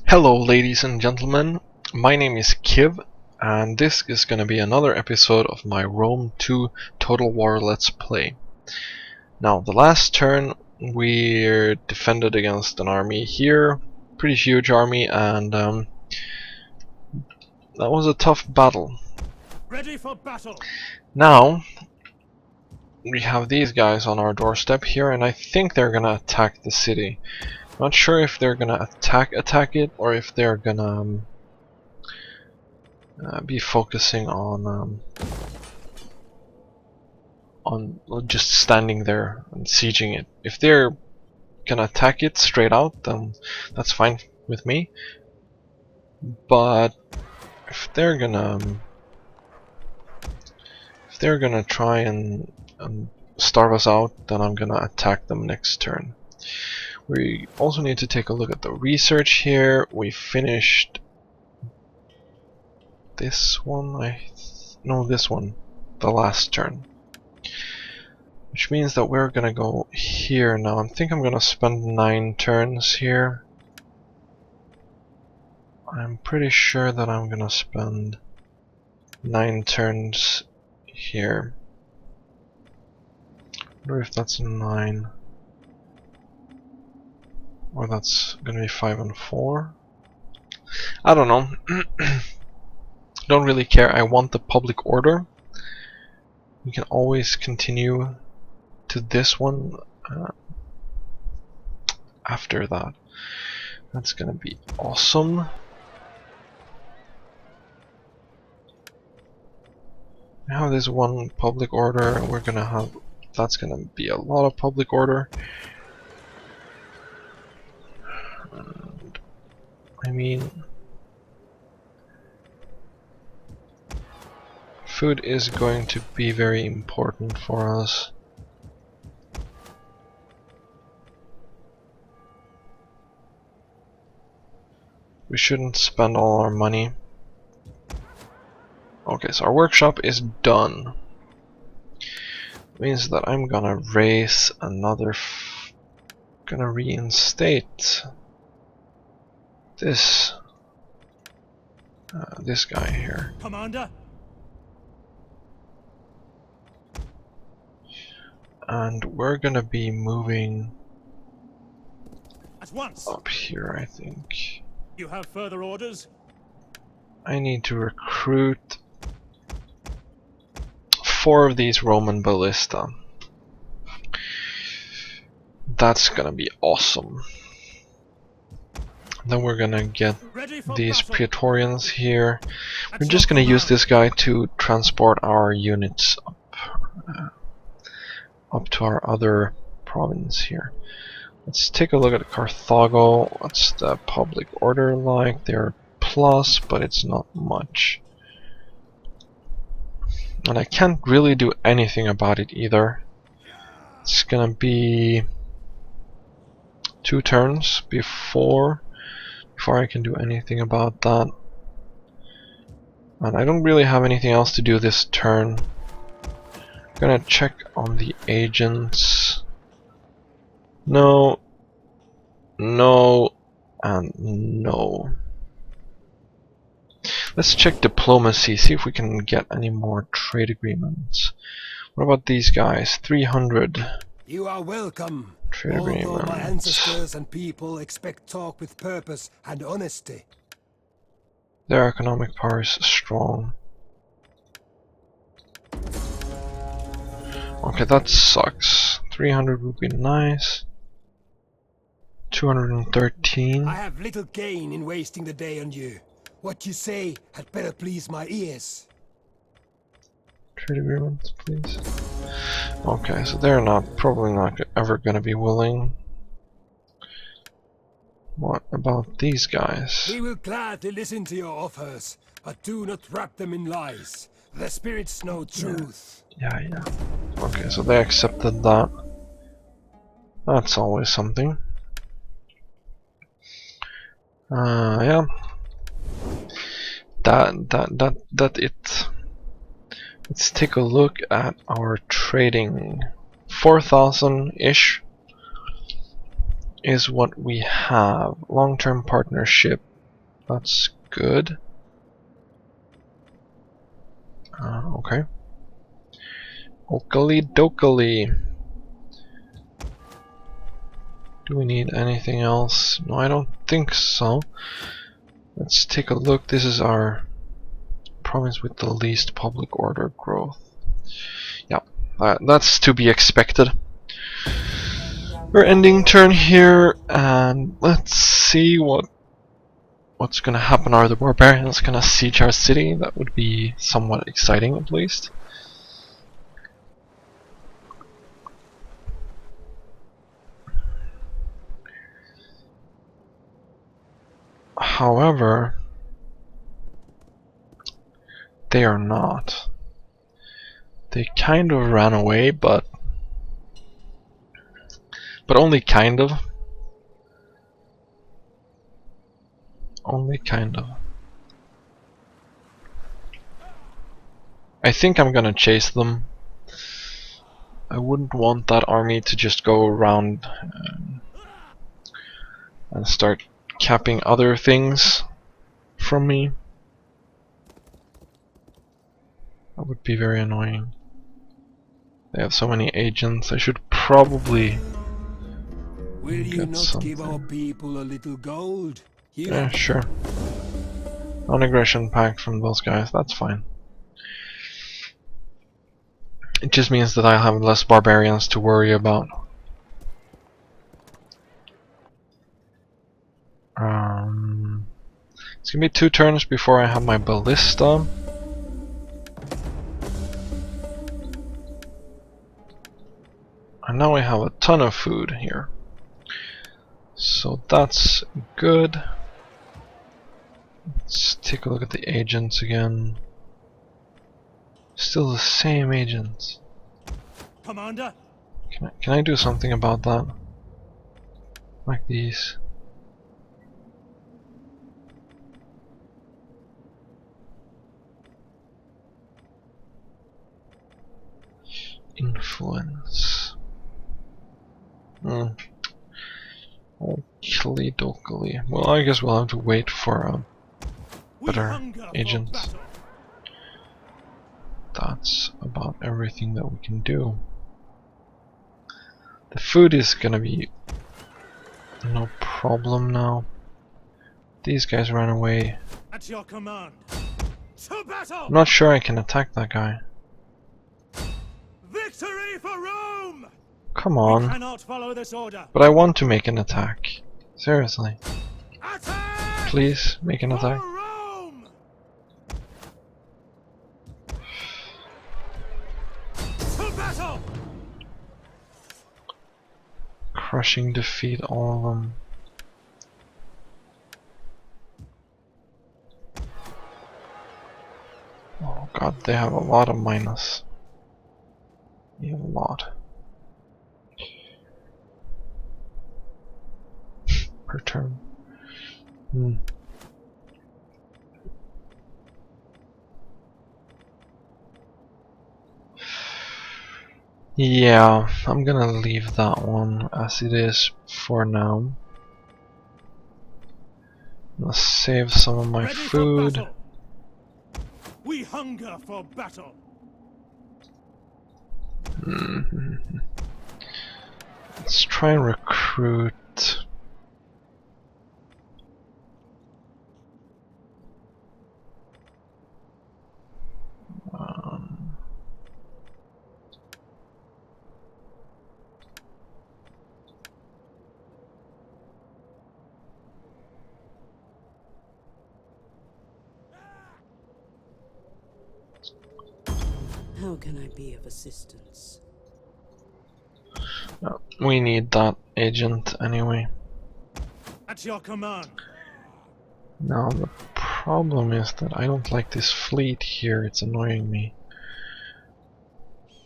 Hello ladies and gentlemen, my name is Kiv, and this is gonna be another episode of my Rome 2 Total War Let's Play. Now, the last turn we defended against an army here, pretty huge army, and that was a tough battle. Ready for battle. Now, we have these guys on our doorstep here, and I think they're gonna attack the city. Not sure if they're gonna attack it, or if they're gonna be focusing on just standing there and sieging it. If they're gonna attack it straight out, then that's fine with me. But if they're gonna try and starve us out, then I'm gonna attack them next turn. We also need to take a look at the research here. We finished this one, this one, the last turn. Which means that we're gonna go here now. I think I'm gonna spend 9 turns here. I'm pretty sure that I'm gonna spend 9 turns here. I wonder if that's 9. Or that's gonna be 5 and 4. I don't know. Don't really care. I want the public order. We can always continue to this one after that. That's gonna be awesome. Now there's one public order, and we're gonna have, that's gonna be a lot of public order. And, I mean, food is going to be very important for us. We shouldn't spend all our money. Okay, so our workshop is done. Means that I'm gonna raise another. Gonna reinstate this guy here. Commander. And we're gonna be moving At once. up here, I think. You have further orders? I need to recruit 4 of these Roman ballista. That's gonna be awesome. Then we're gonna get these Praetorians here. We're just gonna use this guy to transport our units up to our other province here. Let's take a look at Carthago. What's the public order like? They're plus, but it's not much. And I can't really do anything about it either. It's gonna be 2 turns before I can do anything about that. And I don't really have anything else to do this turn. I'm gonna check on the agents. No, no, and no. Let's check diplomacy, see if we can get any more trade agreements. What about these guys? 300. You are welcome. Trade Although agreements. my ancestors and people expect talk with purpose and honesty. Their economic power is strong. Okay, that sucks. 300 would be nice. 213. I have little gain in wasting the day on you. What you say had better please my ears. Trade agreements, please. Okay, so they're probably not ever gonna be willing. What about these guys? We will gladly listen to your offers, but do not wrap them in lies. The spirits know truth. Yeah. Okay, so they accepted that. That's always something. Yeah. That it. Let's take a look at our trading. 4,000-ish is what we have. Long-term partnership That's good. Okay. Oakley dokley. Do we need anything else? No, I don't think so. Let's take a look. This is our province with the least public order growth. Yeah, that's to be expected. We're ending turn here, and let's see what's gonna happen. Are the barbarians gonna siege our city? That would be somewhat exciting, at least. However, they are not. They kind of ran away, but only kind of. Only kind of. I think I'm gonna chase them. I wouldn't want that army to just go around and start capping other things from me. That would be very annoying. They have so many agents. I should probably Will you get not something. give our people a little gold? Here Yeah, sure. Non-aggression pact from those guys. That's fine. It just means that I have less barbarians to worry about. It's gonna be 2 turns before I have my ballista. And now I have a ton of food here. So that's good. Let's take a look at the agents again. Still the same agents. Commander, Can I do something about that? Like these. Influence. Oakley dokley. Well, I guess we'll have to wait for we better hunger for agents. battle. That's about everything that we can do. The food is gonna be no problem now. These guys ran away. At your command. To battle! I'm not sure I can attack that guy. Victory for Rome! Come We on. cannot follow this order. But I want to make an attack. Seriously. Attack! Please, make an attack. For Rome! To battle! Crushing defeat all of them. Oh god, they have a lot of minus. They have a lot. Per turn. Yeah, I'm gonna leave that one as it is for now. Let's save some of my Ready for food. battle. We hunger for battle. Let's try and recruit. How can I be of assistance? No, we need that agent anyway. At your command. Now the problem is that I don't like this fleet here, it's annoying me.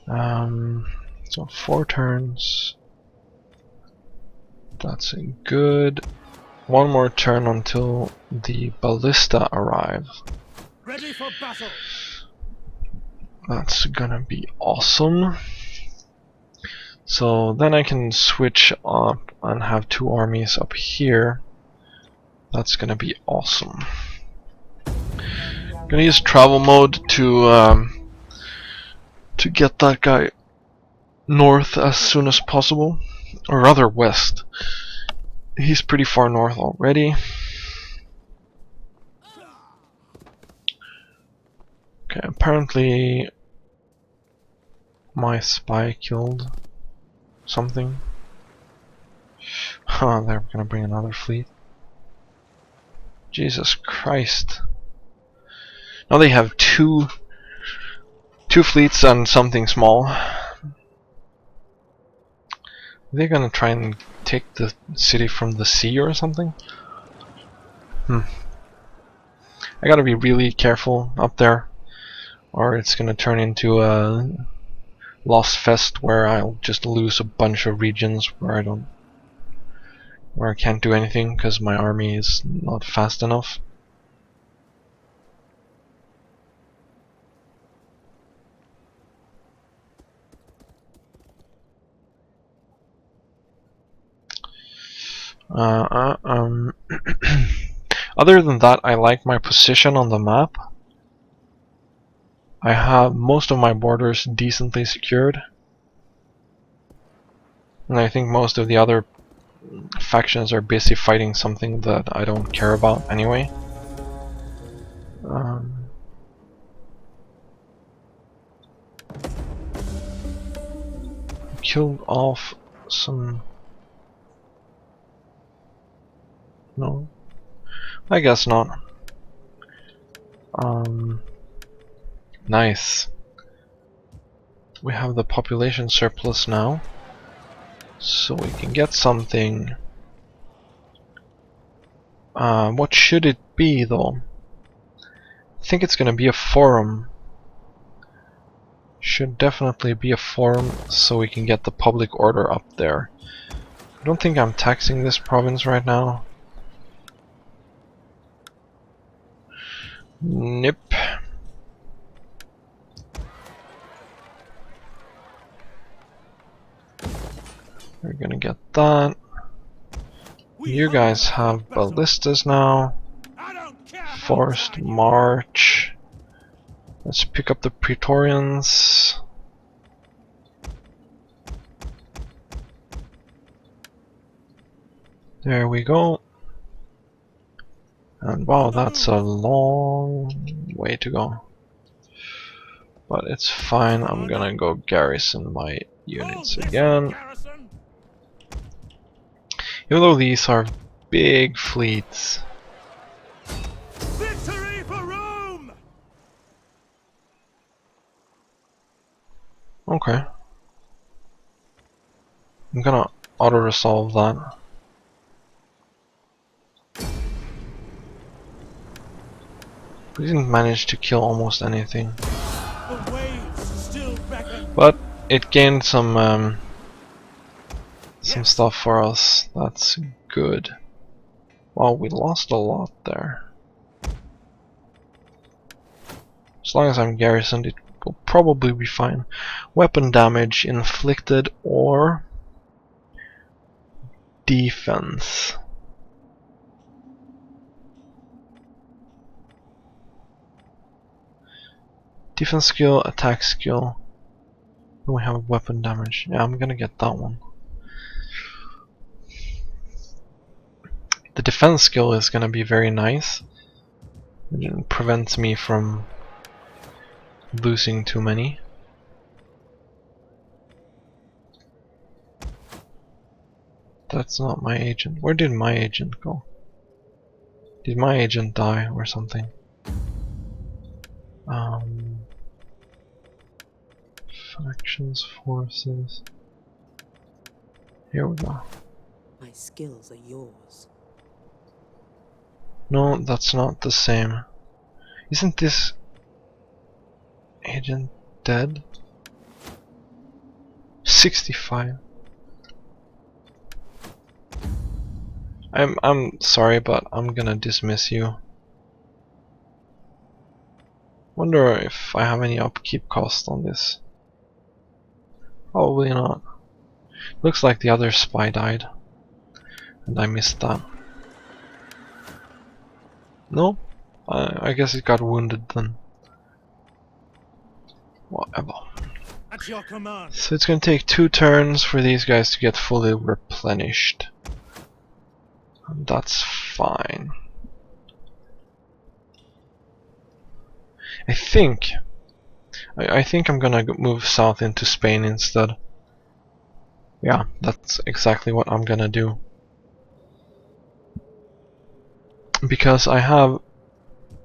So 4 turns. That's good. 1 more turn until the ballista arrive. Ready for battle. That's gonna be awesome. So then I can switch up and have 2 armies up here That's gonna be awesome. Gonna use travel mode to get that guy north as soon as possible, or rather west. He's pretty far north already. Okay, apparently my spy killed something. Huh, they're gonna bring another fleet. Jesus Christ. Now they have two fleets and something small. They're gonna try and take the city from the sea or something? I gotta be really careful up there, or it's gonna turn into a Lost Fest where I'll just lose a bunch of regions where I can't do anything because my army is not fast enough. Other than that, I like my position on the map. I have most of my borders decently secured, and I think most of the other factions are busy fighting something that I don't care about anyway. Killed off some... No, I guess not. Nice. We have the population surplus now, so we can get something. What should it be though? I think it's gonna be a forum. Should definitely be a forum so we can get the public order up there. I don't think I'm taxing this province right now. Nope. We're gonna get that. You guys have ballistas now. Forced march. Let's pick up the Praetorians. There we go. And wow, that's a long way to go. But it's fine, I'm gonna go garrison my units again. Even though these are big fleets. Victory for Rome! Okay. I'm gonna auto-resolve that. We didn't manage to kill almost anything. The waves still beckon. But it gained some stuff for us. That's good. Wow, we lost a lot there. As long as I'm garrisoned, it will probably be fine. Weapon damage inflicted or defense. Defense skill, attack skill. We have weapon damage. Yeah, I'm gonna get that one. The defense skill is gonna be very nice. It prevents me from losing too many. That's not my agent. Where did my agent go? Did my agent die or something? Factions, forces. Here we go. My skills are yours. No, that's not the same. Isn't this agent dead? 65. I'm sorry, but I'm gonna dismiss you. Wonder if I have any upkeep cost on this. Probably not. Looks like the other spy died, and I missed that. No? I guess it got wounded then. Whatever. At your command. So it's gonna take 2 turns for these guys to get fully replenished. And that's fine. I think I'm gonna move south into Spain instead. Yeah, that's exactly what I'm gonna do. Because I have...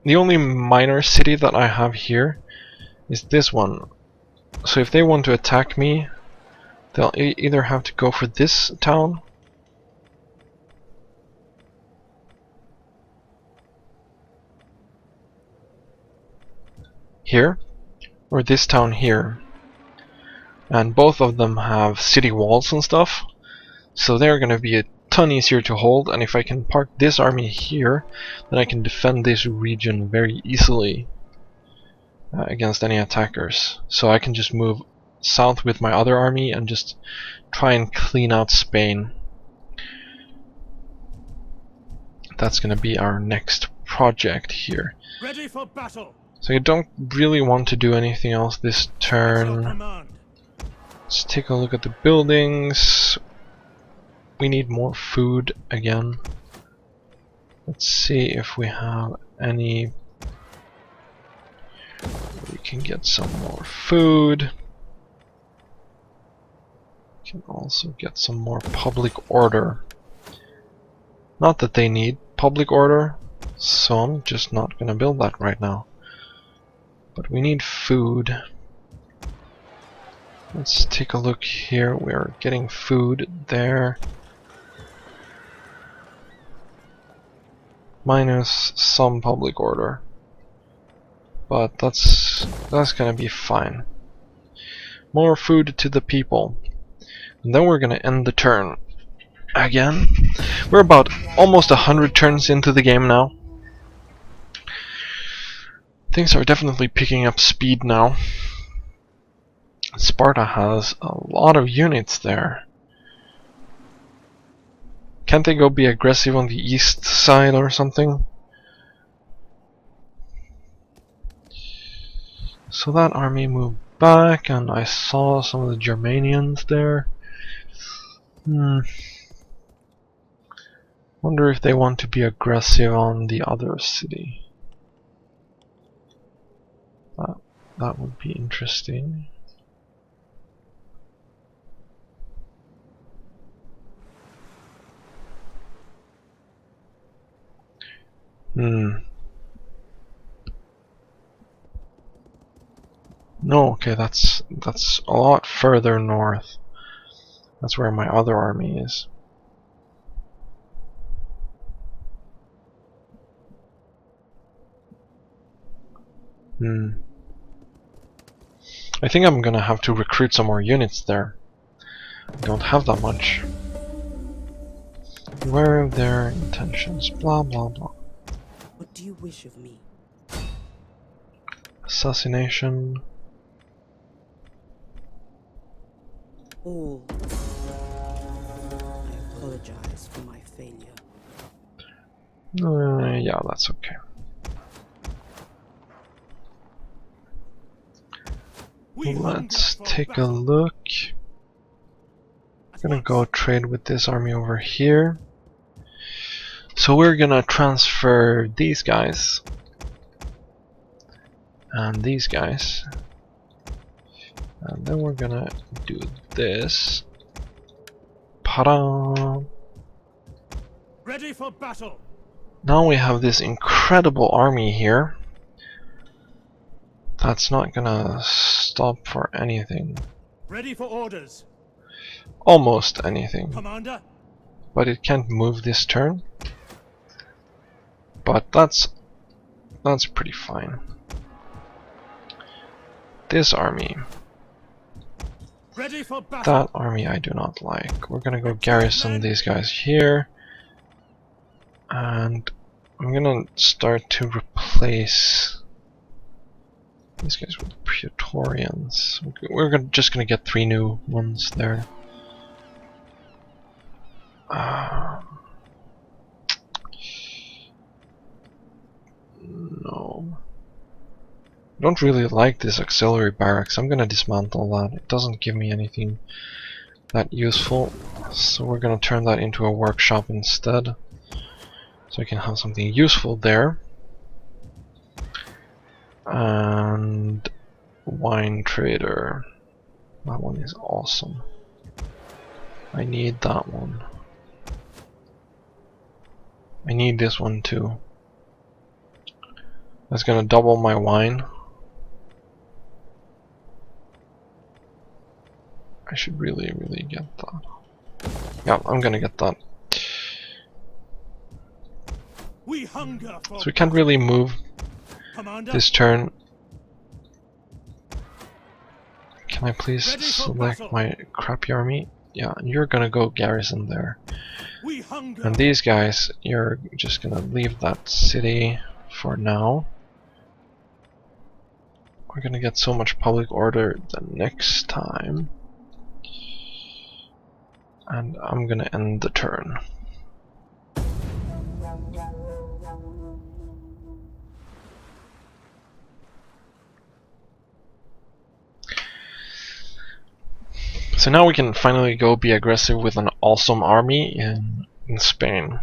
the only minor city that I have here is this one. So if they want to attack me, they'll either have to go for this town, here, or this town here. And both of them have city walls and stuff, so they're gonna be a ton easier to hold, and if I can park this army here, then I can defend this region very easily against any attackers. So I can just move south with my other army and just try and clean out Spain. That's gonna be our next project here. Ready for battle. So I don't really want to do anything else this At your turn. command. Let's take a look at the buildings. We need more food again. Let's see if we have any... we can get some more food. We can also get some more public order. Not that they need public order, so I'm just not gonna build that right now. But we need food. Let's take a look here. We're getting food there. Minus some public order. But that's gonna be fine. More food to the people. And then we're gonna end the turn. Again. We're about almost 100 turns into the game now. Things are definitely picking up speed now. Sparta has a lot of units there. Can't they go be aggressive on the east side or something? So that army moved back, and I saw some of the Germanians there. Wonder if they want to be aggressive on the other city. That would be interesting. No, okay, that's a lot further north. That's where my other army is. I think I'm gonna have to recruit some more units there. I don't have that much. Beware of their intentions, blah blah blah. What do you wish of me? Assassination. All. I apologize for my failure. Yeah, that's okay. We Let's hunger for take a battle. look. I'm gonna go trade with this army over here. So we're gonna transfer these guys and these guys, and then we're gonna do this. Ta-da! Ready for battle. Now we have this incredible army here. That's not gonna stop for anything. Ready for orders. Almost anything. Commander. But it can't move this turn. But that's pretty fine. This army. Ready for battle. That army I do not like. We're gonna go garrison these guys here. And I'm gonna start to replace these guys with Praetorians. We're just gonna get 3 new ones there. room. I don't really like this auxiliary barracks. I'm gonna dismantle that. It doesn't give me anything that useful, so we're gonna turn that into a workshop instead, so I can have something useful there. And wine trader, that one is awesome. I need that one. I need this one too. That's gonna double my wine. I should really get that. Yeah, I'm gonna get that. We hunger for So we can't really move Commander. this turn. Can I please Ready for select battle. my crappy army? Yeah, and you're gonna go garrison there. We hunger. And these guys, you're just gonna leave that city for now. We're gonna get so much public order the next time. And I'm gonna end the turn. So now we can finally go be aggressive with an awesome army in Spain.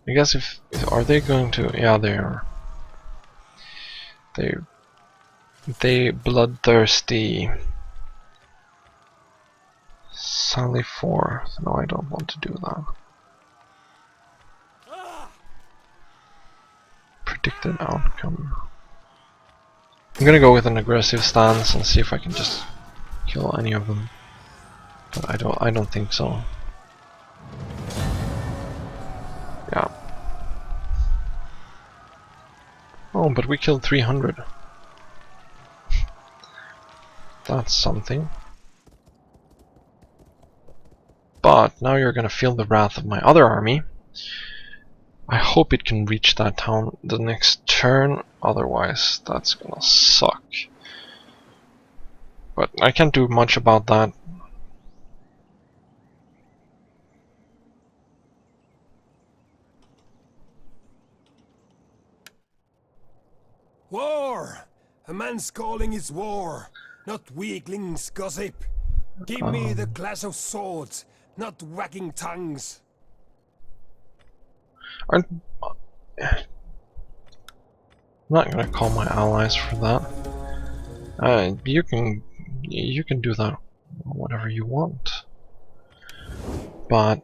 I guess if are they going to? Yeah, they are. They bloodthirsty. Sally 4. No, I don't want to do that. Predicted outcome. I'm gonna go with an aggressive stance and see if I can just kill any of them. But I don't think so. Yeah. Oh, but we killed 300. That's something. But now you're gonna feel the wrath of my other army. I hope it can reach that town the next turn, otherwise that's gonna suck. But I can't do much about that. War! A man's calling is war, not weaklings' gossip. Give me the clash of swords, not wagging tongues. I'm not gonna call my allies for that. You can do that whatever you want, but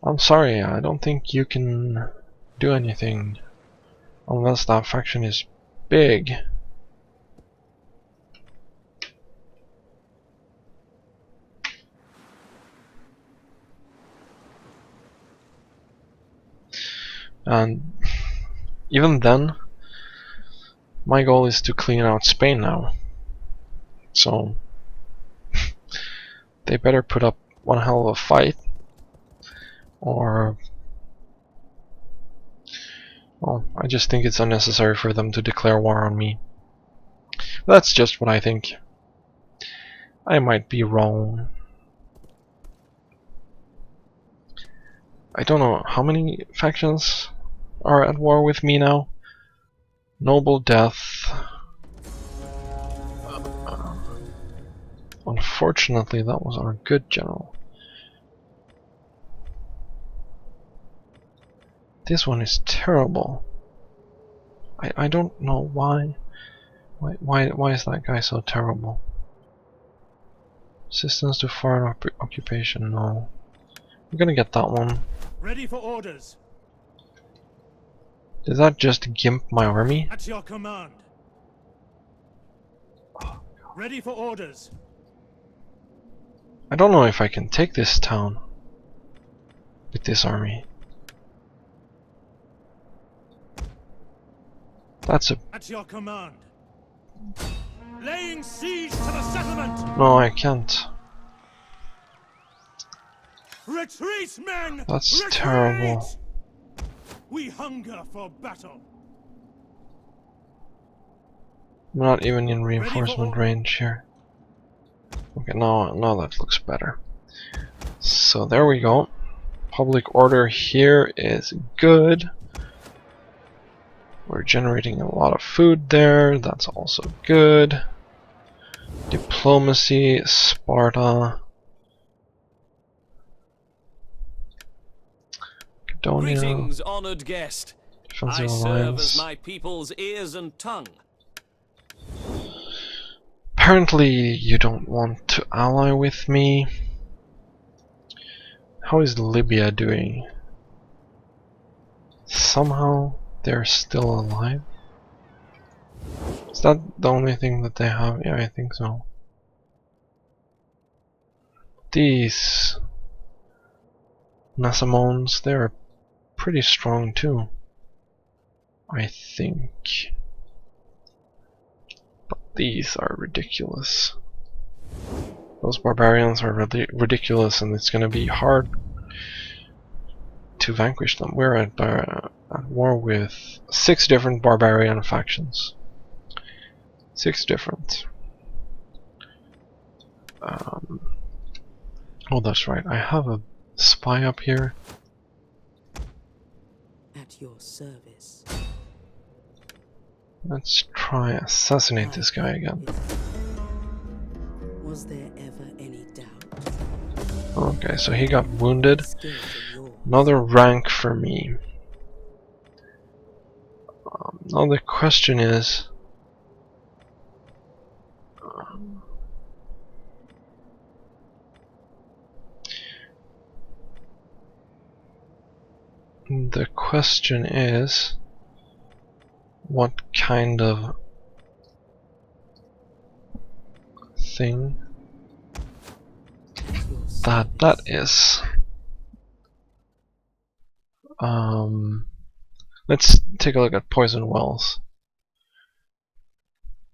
I'm sorry, I don't think you can do anything unless that faction is big. And even then, my goal is to clean out Spain now. So they better put up one hell of a fight, or well, I just think it's unnecessary for them to declare war on me. That's just what I think. I might be wrong. I don't know how many factions are at war with me now. Noble Death. Unfortunately, that was our good general. This one is terrible. I don't know why. Why is that guy so terrible? Assistance to foreign occupation, no. I'm gonna get that one. Ready for orders. Did that just gimp my army? At your command. Ready for orders. I don't know if I can take this town with this army. That's a... At your command. Laying siege to the settlement. No, I can't. Retreat, men! That's Retreat! terrible. We hunger for battle. I'm not even in Ready reinforcement for- range here. Okay, now that looks better. So there we go. Public order here is good. We're generating a lot of food there. That's also good. Diplomacy, Sparta. Macedonia. Greetings, honored guest. Defensive I serve alliance. as my people's ears and tongue. Apparently you don't want to ally with me. How is Libya doing? Somehow they're still alive. Is that the only thing that they have? Yeah, I think so. These Nasamones, they're pretty strong too, I think. But these are ridiculous. Those barbarians are ridiculous, and it's gonna be hard to vanquish them. We're at war with 6 different barbarian factions. 6 different. Oh, that's right. I have a spy up here. At your service. Let's try assassinate this guy again. Was there ever any doubt? Okay, so he got wounded. Skills are yours. Another rank for me. Now the question is, what kind of thing that is. Let's take a look at poison wells.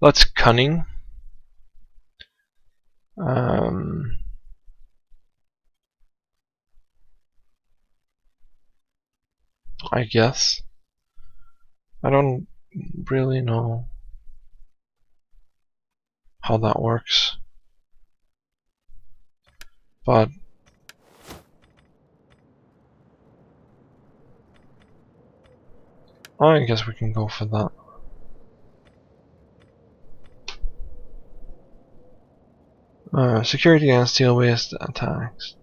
That's cunning. I guess. I don't really know how that works, but I guess we can go for that. Security against steel-based attacks.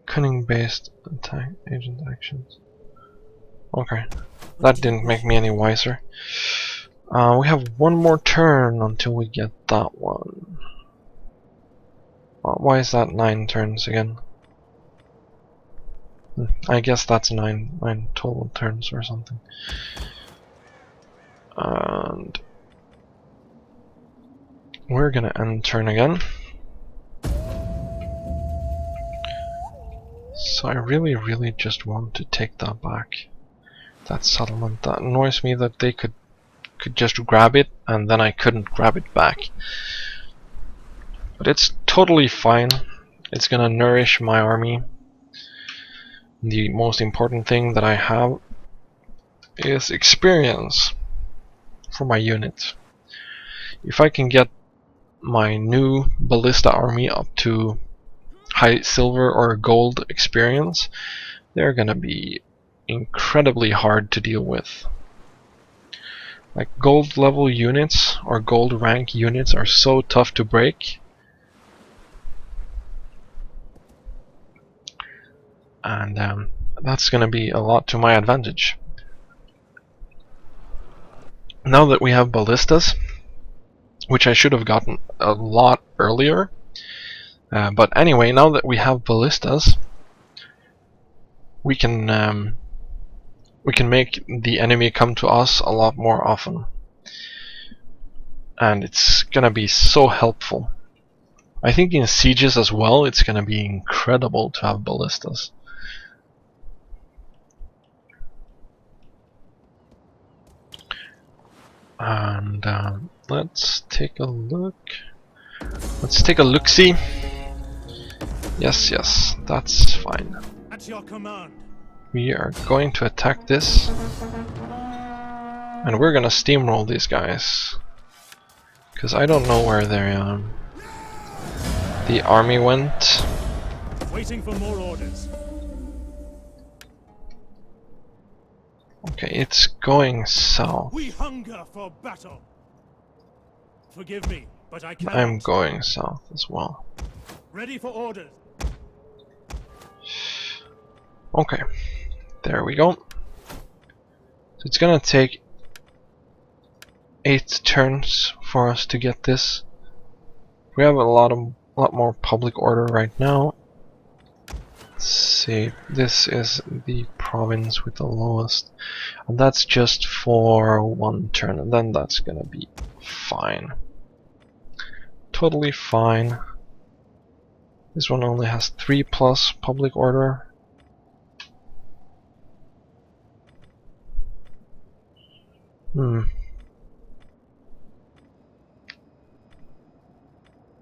Cunning-based attack agent actions. Okay, that didn't make me any wiser. We have one more turn until we get that one. Why is that 9 turns again? I guess that's 9 total turns or something. And we're gonna end turn again. So I really just want to take that back. That settlement. That annoys me that they could just grab it and then I couldn't grab it back. But it's totally fine. It's gonna nourish my army. The most important thing that I have is experience for my unit. If I can get my new ballista army up to high silver or gold experience, they're gonna be incredibly hard to deal with. Like, gold level units or gold rank units are so tough to break. And that's gonna be a lot to my advantage. Now that we have ballistas, which I should have gotten a lot earlier, but anyway, now that we have ballistas, we can make the enemy come to us a lot more often, and it's gonna be so helpful. I think in sieges as well, it's gonna be incredible to have ballistas. And let's take a look. Let's take a look-see. Yes, that's fine. At your command. We are going to attack this, and we're gonna steamroll these guys, because I don't know where the army went. Waiting for more orders. Okay, it's going south. We hunger for battle. Forgive me, but I cannot. I'm going south as well. Ready for orders. Okay, there we go. So it's gonna take 8 turns for us to get this. We have a lot more public order right now. Let's see, this is the province with the lowest, and that's just for 1 turn, and then that's gonna be fine. Totally fine. This one only has 3+ public order.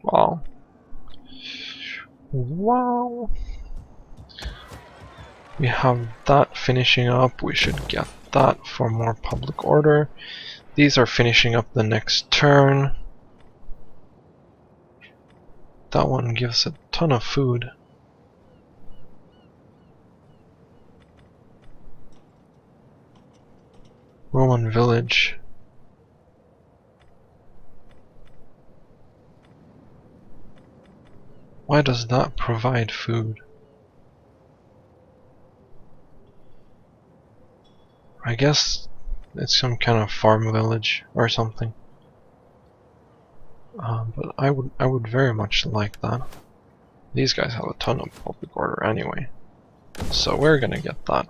Wow. Wow. We have that finishing up. We should get that for more public order. These are finishing up the next turn. That one gives a ton of food. Roman village. Why does that provide food? I guess it's some kind of farm village or something. But I would very much like that. These guys have a ton of public order anyway, so we're gonna get that.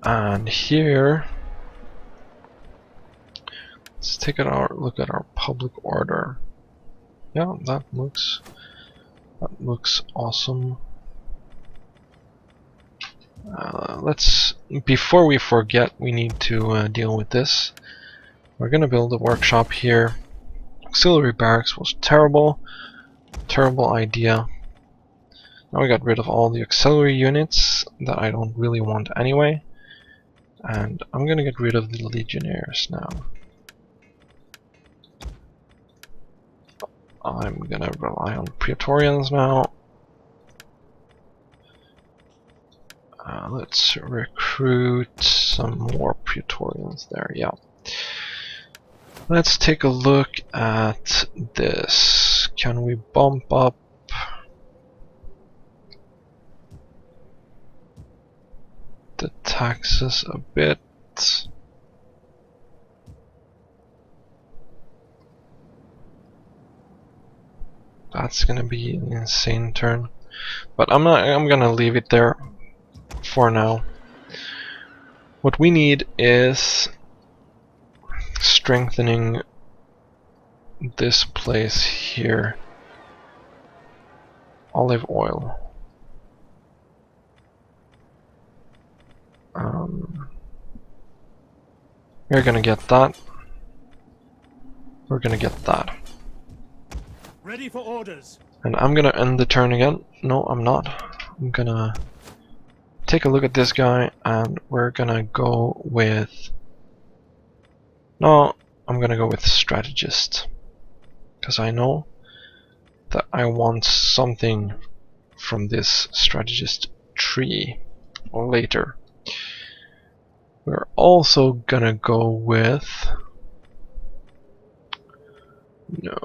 And here, let's take a look at our public order. Yeah, that looks awesome. Let's, before we forget, we need to deal with this. We're gonna build a workshop here. Auxiliary barracks was terrible idea. Now we got rid of all the auxiliary units that I don't really want anyway, and I'm gonna get rid of the legionnaires now. I'm gonna rely on Praetorians now. Let's recruit some more Praetorians there, yeah. Let's take a look at this. Can we bump up the taxes a bit? That's gonna be an insane turn, but I'm gonna leave it there for now. What we need is strengthening this place here. Olive oil. We're gonna get that. We're gonna get that. Ready for orders. And I'm gonna end the turn again. No, I'm not. I'm gonna take a look at this guy, and we're gonna go with... No, I'm gonna go with strategist. Because I know that I want something from this strategist tree later. We're also gonna go with... No.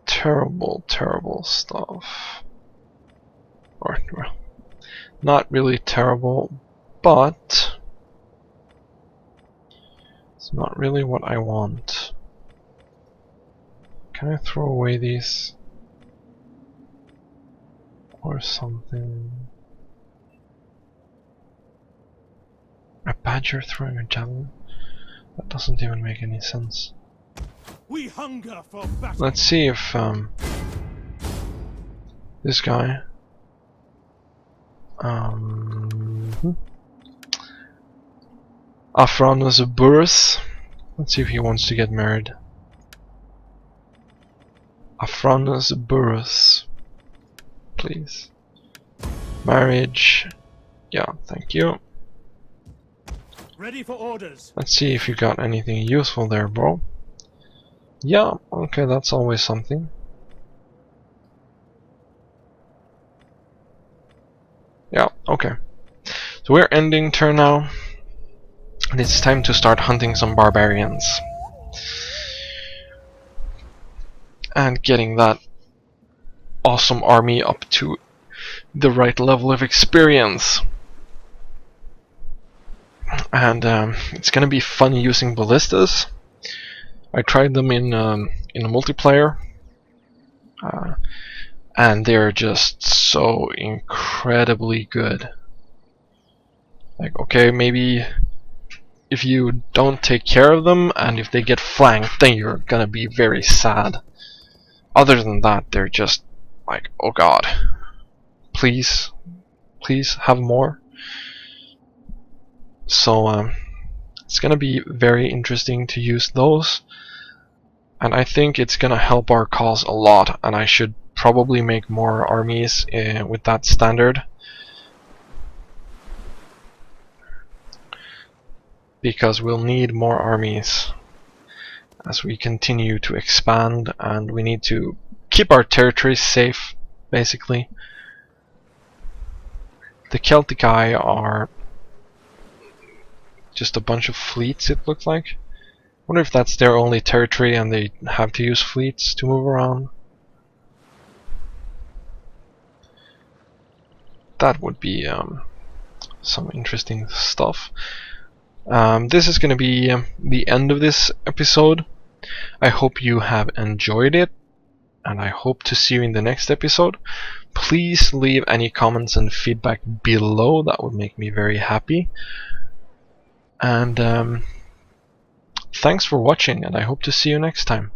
Terrible stuff. Or, well, not really terrible, but it's not really what I want. Can I throw away these? Or something? A badger throwing a javelin? That doesn't even make any sense. We hunger for battle. Let's see if this guy Afranus Burrus. Let's see if he wants to get married. Afranus Burrus, please. Marriage. Yeah, thank you. Ready for orders. Let's see if you got anything useful there, bro. Yeah, okay, that's always something. Yeah, okay. So we're ending turn now. And it's time to start hunting some barbarians. And getting that awesome army up to the right level of experience. And it's gonna be fun using ballistas. I tried them in a multiplayer, and they're just so incredibly good. Like, okay, maybe if you don't take care of them and if they get flanked, then you're gonna be very sad. Other than that, they're just like, oh god, please, please have more. So it's gonna be very interesting to use those, and I think it's gonna help our cause a lot, and I should probably make more armies with that standard, because we'll need more armies as we continue to expand, and we need to keep our territories safe, basically. The Celtic Eye are just a bunch of fleets, it looks like. Wonder if that's their only territory and they have to use fleets to move around. That would be some interesting stuff. This is going to be the end of this episode. I hope you have enjoyed it, and I hope to see you in the next episode. Please leave any comments and feedback below, that would make me very happy. And thanks for watching, and I hope to see you next time.